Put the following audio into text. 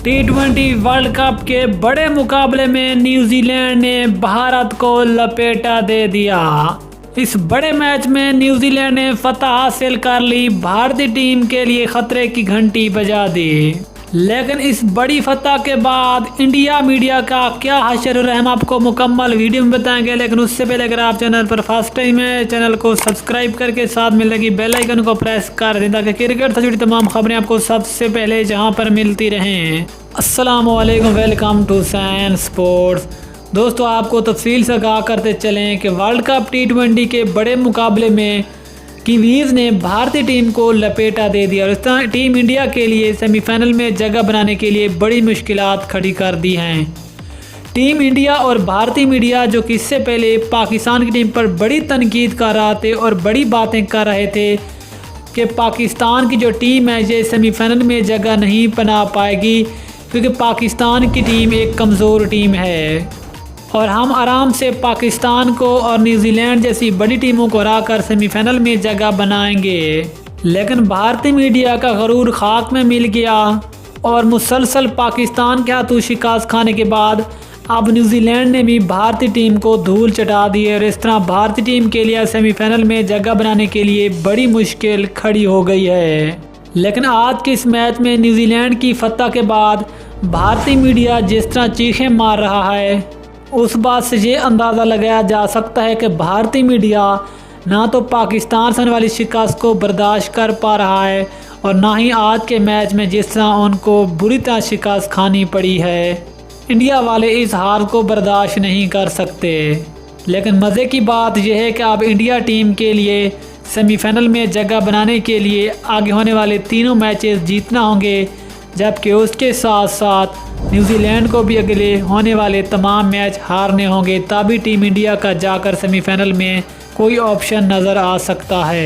T20 world cup के बड़े मुकाबले में न्यूजीलैंड ने भारत को लपेटा दे दिया। इस बड़े मैच में न्यूजीलैंड ने फतह हासिल कर ली, भारतीय टीम के लिए खतरे की घंटी बजा दी। लेकिन इस बड़ी फतह के बाद इंडिया मीडिया का क्या हशर हो रहा है, हम आपको मुकम्मल वीडियो में बताएंगे। लेकिन उससे पहले अगर आप चैनल पर फर्स्ट टाइम है, चैनल को सब्सक्राइब करके साथ में लगी बेल आइकन को प्रेस कर दें ताकि क्रिकेट से जुड़ी तमाम खबरें आपको सबसे पहले जहां पर मिलती रहें। अस्सलाम वालेकुम, वेलकम टू सैन स्पोर्ट्स। दोस्तों, आपको तफसील से आगाह करते चलें कि वर्ल्ड कप T20 के बड़े मुकाबले में कीवीज़ ने भारतीय टीम को लपेटा दे दिया और इस तरह टीम इंडिया के लिए सेमीफाइनल में जगह बनाने के लिए बड़ी मुश्किलात खड़ी कर दी हैं। टीम इंडिया और भारतीय मीडिया जो कि इससे पहले पाकिस्तान की टीम पर बड़ी तनकीद कर रहे थे और बड़ी बातें कर रहे थे कि पाकिस्तान की जो टीम है ये सेमीफाइनल में जगह नहीं बना पाएगी क्योंकि पाकिस्तान की टीम एक कमज़ोर टीम है और हम आराम से पाकिस्तान को और न्यूजीलैंड जैसी बड़ी टीमों को हराकर सेमीफाइनल में जगह बनाएंगे। लेकिन भारतीय मीडिया का गरूर खाक में मिल गया और मुसलसल पाकिस्तान के हाथों शिकस्त खाने के बाद अब न्यूजीलैंड ने भी भारतीय टीम को धूल चटा दी है और इस तरह भारतीय टीम के लिए सेमीफाइनल में जगह बनाने के लिए बड़ी मुश्किल खड़ी हो गई है। लेकिन आज के इस मैच में न्यूजीलैंड की फतह के बाद भारतीय मीडिया जिस तरह चीखें मार रहा है, उस बात से ये अंदाज़ा लगाया जा सकता है कि भारतीय मीडिया ना तो पाकिस्तान से होने वाली शिकस्त को बर्दाश्त कर पा रहा है और ना ही आज के मैच में जिस तरह उनको बुरी तरह शिकस्त खानी पड़ी है, इंडिया वाले इस हार को बर्दाश्त नहीं कर सकते। लेकिन मज़े की बात यह है कि अब इंडिया टीम के लिए सेमीफाइनल में जगह बनाने के लिए आगे होने वाले तीनों मैचेस जीतना होंगे, जबकि उसके साथ साथ न्यूजीलैंड को भी अगले होने वाले तमाम मैच हारने होंगे, तभी टीम इंडिया का जाकर सेमीफाइनल में कोई ऑप्शन नज़र आ सकता है।